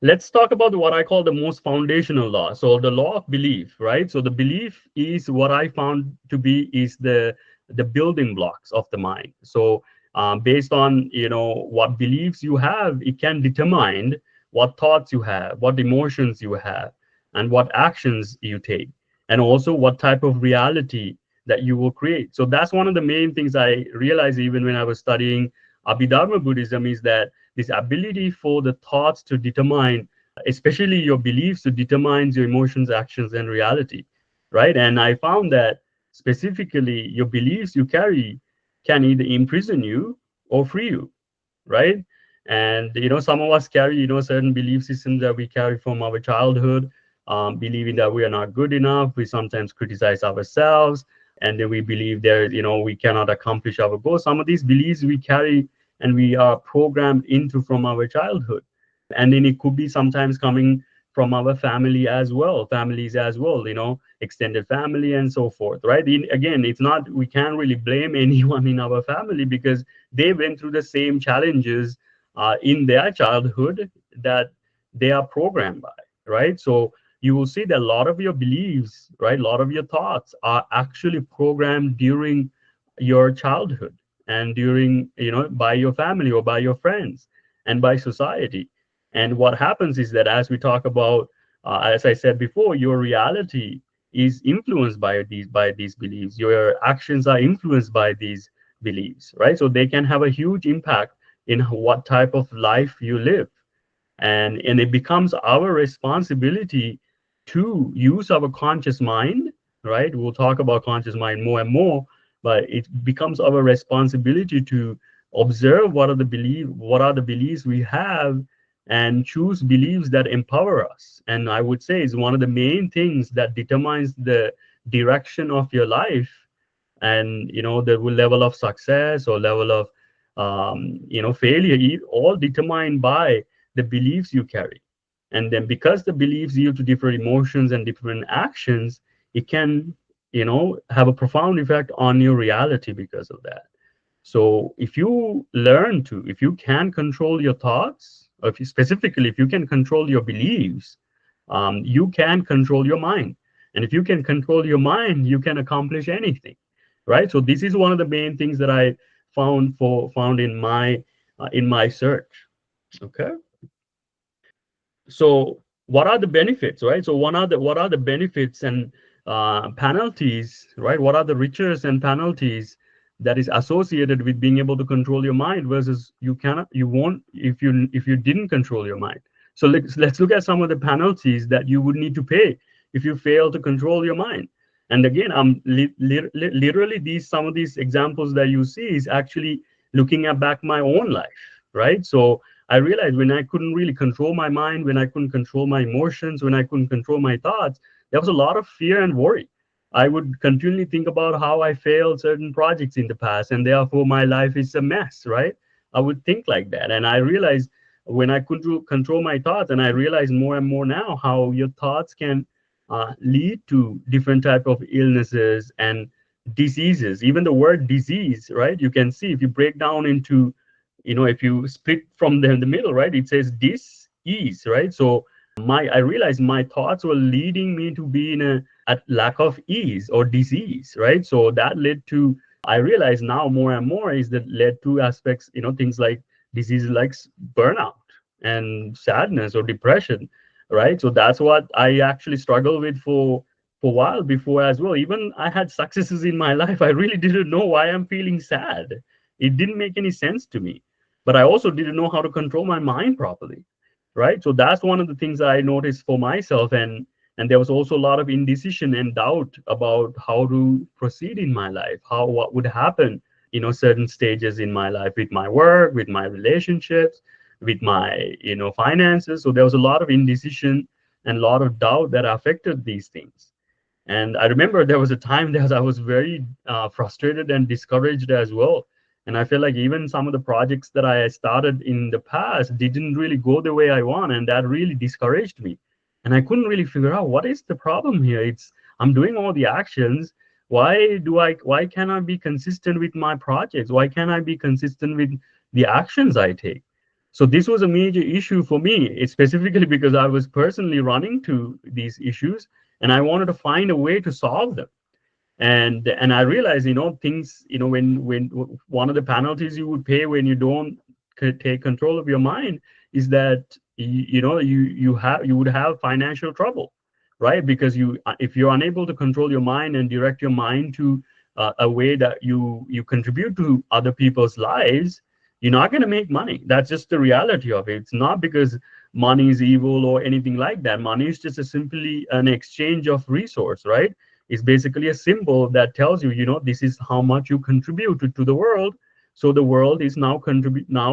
Let's talk about what I call the most foundational law. So the law of belief, right? So the belief is what I found to be is the building blocks of the mind. So based on what beliefs you have, it can determine what thoughts you have, what emotions you have, and what actions you take, and also what type of reality that you will create. So that's one of the main things I realized even when I was studying Abhidharma Buddhism, is that this ability for the thoughts to determine, especially your beliefs, to determine your emotions, actions, and reality, right? And I found that specifically your beliefs you carry can either imprison you or free you, right? And some of us carry certain belief systems that we carry from our childhood, believing that we are not good enough. We sometimes criticize ourselves, and then we believe there we cannot accomplish our goals. Some of these beliefs we carry and we are programmed into from our childhood, and then it could be sometimes coming from our family as well, families as well, extended family and so forth, right? Again, it's not, we can't really blame anyone in our family because they went through the same challenges in their childhood that they are programmed by, right? So you will see that a lot of your beliefs, right, a lot of your thoughts are actually programmed during your childhood, and during by your family or by your friends and by society. And what happens is that, as we talk about, as I said before, your reality is influenced by these beliefs. Your actions are influenced by these beliefs, right? So they can have a huge impact in what type of life you live. And it becomes our responsibility to use our conscious mind, right? We'll talk about conscious mind more and more, but it becomes our responsibility to observe what are the beliefs we have, and choose beliefs that empower us. And I would say is one of the main things that determines the direction of your life, and the level of success or level of failure, all determined by the beliefs you carry. And then because the beliefs yield to different emotions and different actions, it can have a profound effect on your reality because of that. So if you can control your thoughts, or if you, specifically if you can control your beliefs, you can control your mind. And if you can control your mind, you can accomplish anything, right? So this is one of the main things that I found in my search. Okay. So what are the benefits, right? So what are the benefits and penalties, right? What are the riches and penalties that is associated with being able to control your mind versus you won't if you didn't control your mind. So let's look at some of the penalties that you would need to pay if you fail to control your mind. And again, I'm literally these some of these examples that you see is actually looking at back my own life, right? So I realized when I couldn't really control my mind, when I couldn't control my emotions, when I couldn't control my thoughts, there was a lot of fear and worry. I would continually think about how I failed certain projects in the past, and therefore my life is a mess, right? I would think like that. And I realized when I couldn't control my thoughts, and I realize more and more now how your thoughts can lead to different type of illnesses and diseases. Even the word disease, right? You can see if you break down into if you split from the middle, right, it says this ease, right? So I realized my thoughts were leading me to be in a at lack of ease or disease, right? So that led to, I realize now more and more, is that led to aspects, things like diseases like burnout and sadness or depression, right? So that's what I actually struggled with for a while before as well. Even I had successes in my life, I really didn't know why I'm feeling sad. It didn't make any sense to me, but I also didn't know how to control my mind properly, right? So that's one of the things I noticed for myself. And there was also a lot of indecision and doubt about how to proceed in my life, how what would happen, certain stages in my life, with my work, with my relationships, with my finances. So there was a lot of indecision and a lot of doubt that affected these things. And I remember there was a time that I was very frustrated and discouraged as well. And I feel like even some of the projects that I started in the past didn't really go the way I want, and that really discouraged me. And I couldn't really figure out what is the problem here. I'm doing all the actions. Why can't I be consistent with my projects? Why can't I be consistent with the actions I take? So this was a major issue for me, specifically because I was personally running to these issues and I wanted to find a way to solve them. And I realized, things, when one of the penalties you would pay when you don't take control of your mind is that you would have financial trouble, right? Because if you're unable to control your mind and direct your mind to a way that you contribute to other people's lives, you're not going to make money. That's just the reality of it. It's not because money is evil or anything like that. Money is just simply an exchange of resource, right? It's basically a symbol that tells you, this is how much you contributed to the world. So the world is now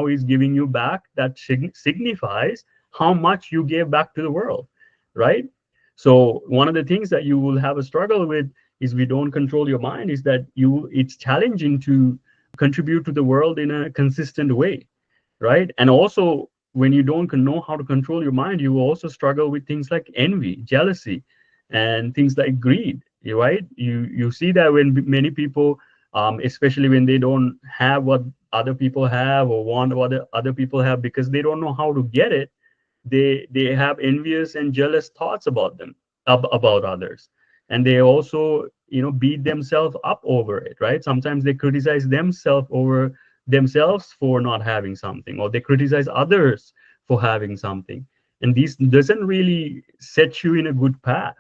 is giving you back. That signifies how much you gave back to the world, right? So one of the things that you will have a struggle with is we don't control your mind, is that it's challenging to contribute to the world in a consistent way, right? And also, when you don't know how to control your mind, you will also struggle with things like envy, jealousy, and things like greed, right? You see that when many people, especially when they don't have what other people have or want what other people have, because they don't know how to get it, they have envious and jealous thoughts about them, about others, and they also beat themselves up over it, right? Sometimes they criticize themselves for not having something, or they criticize others for having something, and this doesn't really set you in a good path,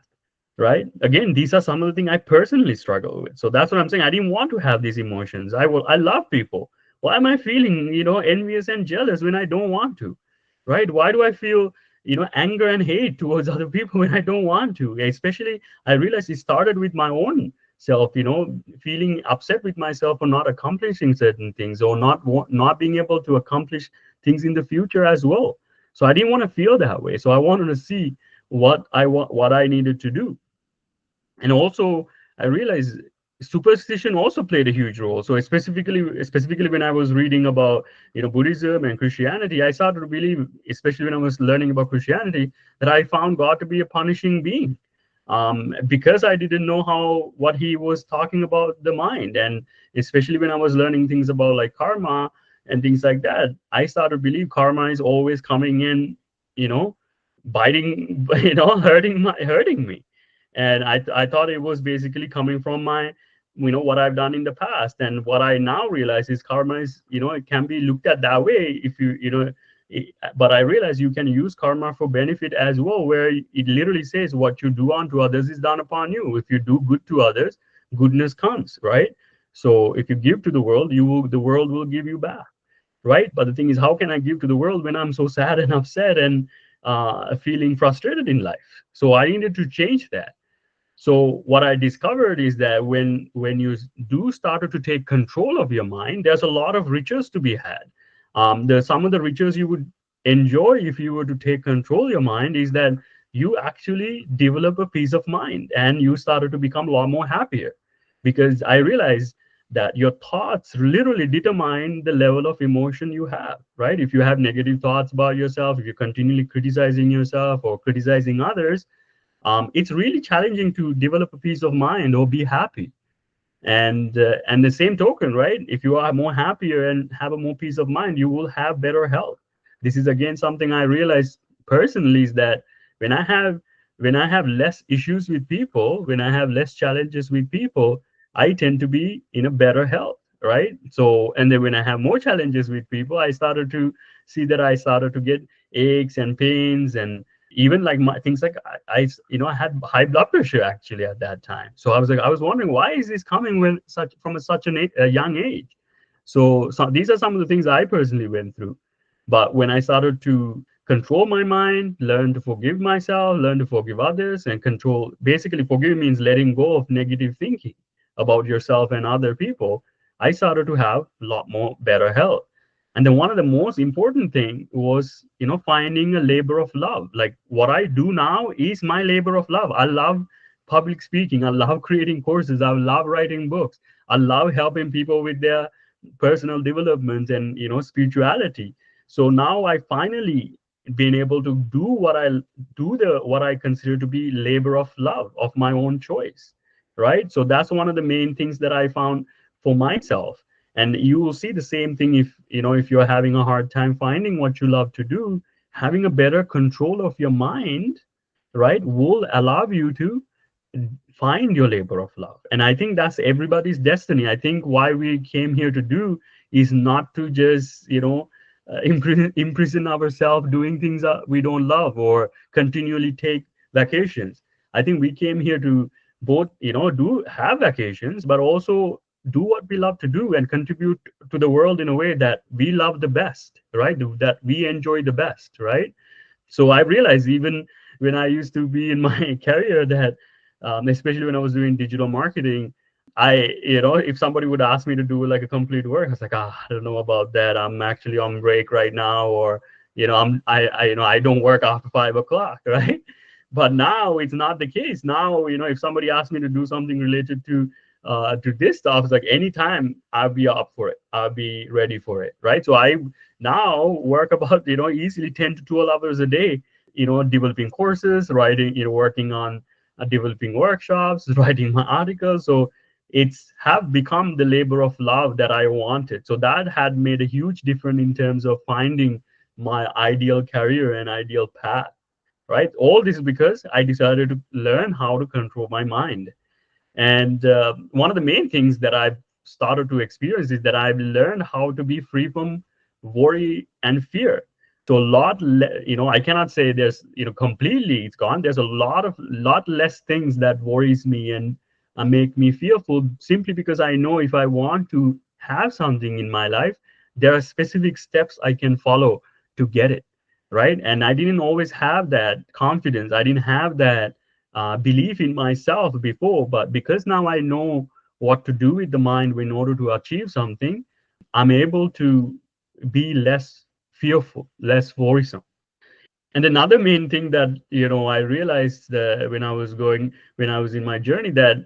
right? Again, these are some of the things I personally struggle with. So that's what I'm saying. I didn't want to have these emotions. I love people. Why am I feeling envious and jealous when I don't want to, right? Why do I feel anger and hate towards other people when I don't want to? Especially, I realized it started with my own self, feeling upset with myself for not accomplishing certain things, or not being able to accomplish things in the future as well. So I didn't want to feel that way. So I wanted to see what I needed to do. And also, I realized superstition also played a huge role. So specifically when I was reading about Buddhism and Christianity, I started to believe, especially when I was learning about Christianity, that I found God to be a punishing being, because I didn't know what he was talking about the mind. And especially when I was learning things about like karma and things like that, I started to believe karma is always coming in, you know biting, hurting me. And I thought it was basically coming from my, what I've done in the past. And what I now realize is karma is, it can be looked at that way if but I realize you can use karma for benefit as well, where it literally says what you do unto others is done upon you. If you do good to others, goodness comes, right? So if you give to the world, the world will give you back, right? But the thing is, how can I give to the world when I'm so sad and upset and feeling frustrated in life? So I needed to change that. So what I discovered is that when you do start to take control of your mind, there's a lot of riches to be had. There's some of the riches you would enjoy if you were to take control of your mind is that you actually develop a peace of mind and you started to become a lot more happier, because I realized that your thoughts literally determine the level of emotion you have, right? If you have negative thoughts about yourself, if you're continually criticizing yourself or criticizing others, it's really challenging to develop a peace of mind or be happy. And the same token, right? If you are more happier and have a more peace of mind, you will have better health. This is again something I realized personally, is that when I have when I have less issues with people, when I have less challenges with people, I tend to be in a better health, right? So, and then when I have more challenges with people, I started to see that I started to get aches and pains, and even like things like I had high blood pressure actually at that time. So I was wondering, why is this coming when such a young age? So these are some of the things I personally went through. But when I started to control my mind, learn to forgive myself, learn to forgive others, and control, basically forgive means letting go of negative thinking about yourself and other people, I started to have a lot more better health. And then one of the most important thing was, finding a labor of love. Like what I do now is my labor of love. I love public speaking. I love creating courses. I love writing books. I love helping people with their personal development and, spirituality. So now I finally been able to do what I consider to be labor of love of my own choice, right? So that's one of the main things that I found for myself. And you will see the same thing if you're having a hard time finding what you love to do, having a better control of your mind, right, will allow you to find your labor of love. And I think that's everybody's destiny. I think why we came here to do is not to just, imprison ourselves doing things that we don't love or continually take vacations. I think we came here to both, do have vacations, but also do what we love to do and contribute to the world in a way that we love the best, right? That we enjoy the best, right? So I realized even when I used to be in my career that, especially when I was doing digital marketing, if somebody would ask me to do like a complete work, I was like, I don't know about that. I'm actually on break right now, or I don't work after 5 o'clock, right? But now it's not the case. Now, if somebody asks me to do something related to this stuff, it's like anytime I'll be up for it. I'll be ready for it, right? So I now work about easily 10 to 12 hours a day, developing courses, writing, working on developing workshops, writing my articles. So it's have become the labor of love that I wanted. So that had made a huge difference in terms of finding my ideal career and ideal path, right? All this is because I decided to learn how to control my mind. And one of the main things that I've started to experience is that I've learned how to be free from worry and fear. So I cannot say there's, completely it's gone. There's a lot less things that worries me and make me fearful, simply because I know if I want to have something in my life, there are specific steps I can follow to get it, right? And I didn't always have that confidence. I didn't have that belief in myself before, but because now I know what to do with the mind in order to achieve something, I'm able to be less fearful, less worrisome. And another main thing that I realized when I was in my journey, that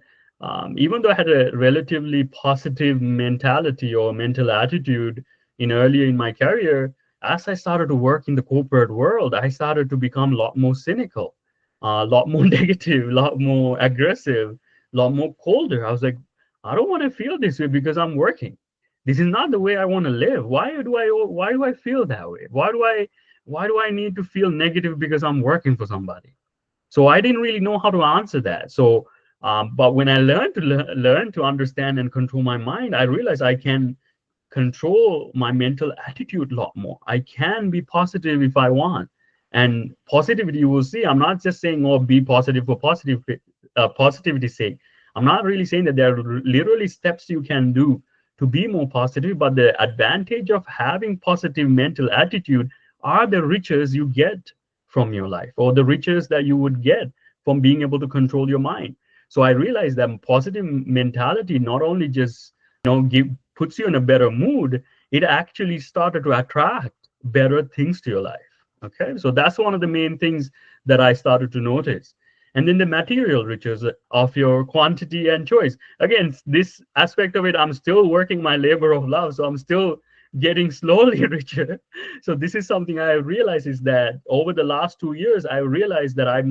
even though I had a relatively positive mentality or mental attitude in earlier in my career, as I started to work in the corporate world, I started to become a lot more cynical, a lot more negative, a lot more aggressive, a lot more colder. I was like, I don't want to feel this way because I'm working. This is not the way I want to live. Why do I feel that way? Why do I need to feel negative because I'm working for somebody? So I didn't really know how to answer that. So, but when I learned to learn to understand and control my mind, I realized I can control my mental attitude a lot more. I can be positive if I want. And positivity, you will see, I'm not just saying, oh, be positive for positivity's sake. I'm not really saying that there are literally steps you can do to be more positive, but the advantage of having positive mental attitude are the riches you get from your life, or the riches that you would get from being able to control your mind. So I realized that positive mentality not only just puts you in a better mood, it actually started to attract better things to your life. Okay, so that's one of the main things that I started to notice. And then the material riches of your quantity and choice. Again, this aspect of it, I'm still working my labor of love, so I'm still getting slowly richer. So this is something I realized, is that over the last 2 years, I realized that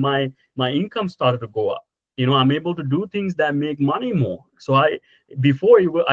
my income started to go up. I'm able to do things that make money more. So I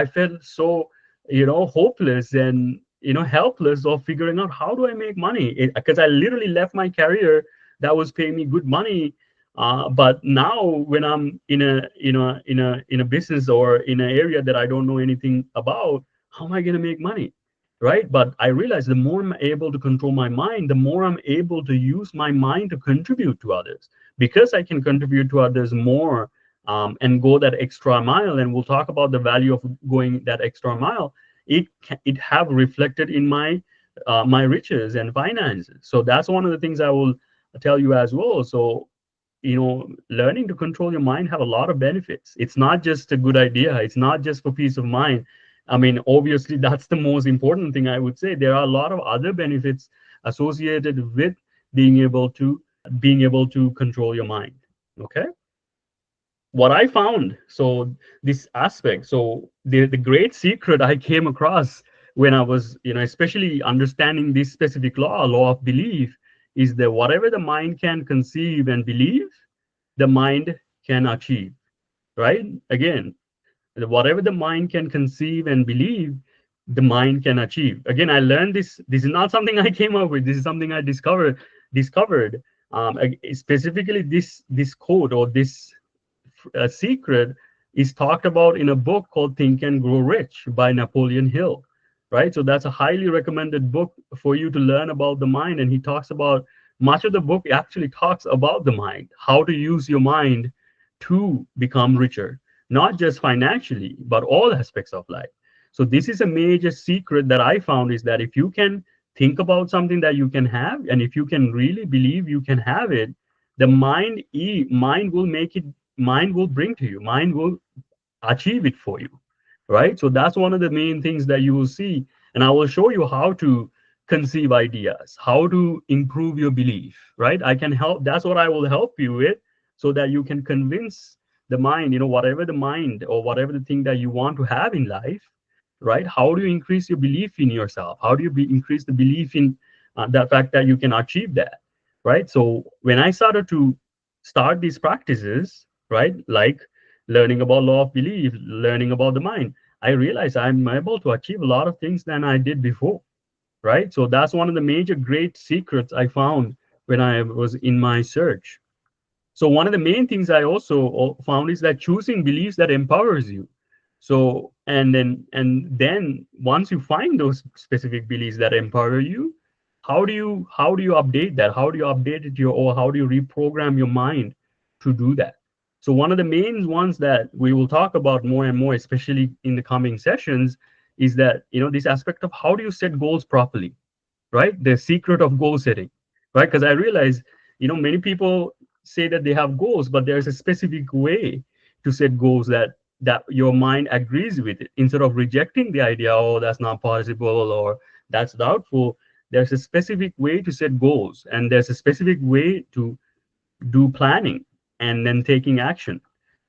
felt so hopeless and helpless of figuring out how do I make money, because I literally left my career that was paying me good money. But now when I'm in a business or in an area that I don't know anything about, how am I going to make money? Right? But I realize the more I'm able to control my mind, the more I'm able to use my mind to contribute to others, because I can contribute to others more, and go that extra mile. And we'll talk about the value of going that extra mile. It have reflected in my riches and finances. So that's one of the things I will tell you as well. So learning to control your mind have a lot of benefits. It's not just a good idea. It's not just for peace of mind. I mean, obviously, that's the most important thing I would say. There are a lot of other benefits associated with being able to control your mind. Okay. What I found, so this aspect, so the great secret I came across when I was, especially understanding this specific law of belief, is that whatever the mind can conceive and believe, the mind can achieve, right? Again, whatever the mind can conceive and believe, the mind can achieve. Again, I learned this. This is not something I came up with. This is something I discovered. Specifically, this code or this secret is talked about in a book called Think and Grow Rich by Napoleon Hill, right? So that's a highly recommended book for you to learn about the mind. And he talks about much of the book actually talks about the mind, how to use your mind to become richer, not just financially, but all aspects of life. So this is a major secret that I found is that if you can think about something that you can have, and if you can really believe you can have it, the mind will make it, mind will bring to you, mind will achieve it for you, right? So that's one of the main things that you will see. And I will show you how to conceive ideas, how to improve your belief, right? I can help. That's what I will help you with, so that you can convince the mind, whatever the mind or whatever the thing that you want to have in life, right? How do you increase your belief in yourself? How do you increase the belief in the fact that you can achieve that, right? So when I started to start these practices, right, like learning about law of belief, learning about the mind, I realized I'm able to achieve a lot of things than I did before, right? So that's one of the major great secrets I found when I was in my search. So one of the main things I also found is that choosing beliefs that empowers you. So and then once you find those specific beliefs that empower you, how do you update that? How do you update it your, or how do you reprogram your mind to do that? So one of the main ones that we will talk about more and more, especially in the coming sessions, is that this aspect of how do you set goals properly, right? The secret of goal setting, right? Because I realize, many people say that they have goals, but there's a specific way to set goals that your mind agrees with it. Instead of rejecting the idea, oh, that's not possible or that's doubtful, there's a specific way to set goals, and there's a specific way to do planning and then taking action.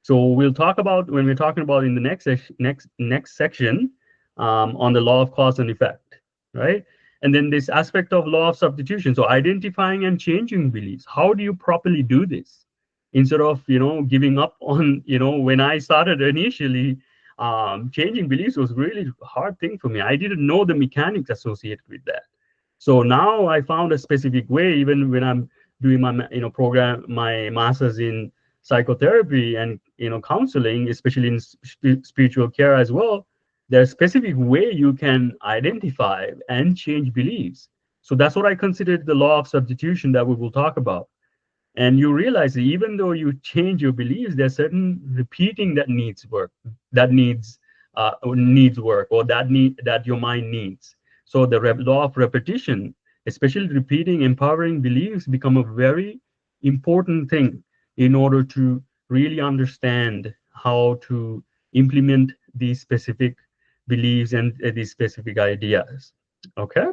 So we'll talk about, when we're talking about in the next section, on the law of cause and effect, right? And then this aspect of law of substitution. So identifying and changing beliefs. How do you properly do this? Instead of giving up on, when I started initially, changing beliefs was really hard thing for me. I didn't know the mechanics associated with that. So now I found a specific way, even when I'm doing my program, my master's in psychotherapy and counseling, especially in spiritual care as well. There's a specific way you can identify and change beliefs. So that's what I consider the law of substitution that we will talk about. And you realize that even though you change your beliefs, there's certain repeating that needs work, that needs work, or that your mind needs. So the law of repetition, especially repeating empowering beliefs, become a very important thing in order to really understand how to implement these specific beliefs and these specific ideas. Okay.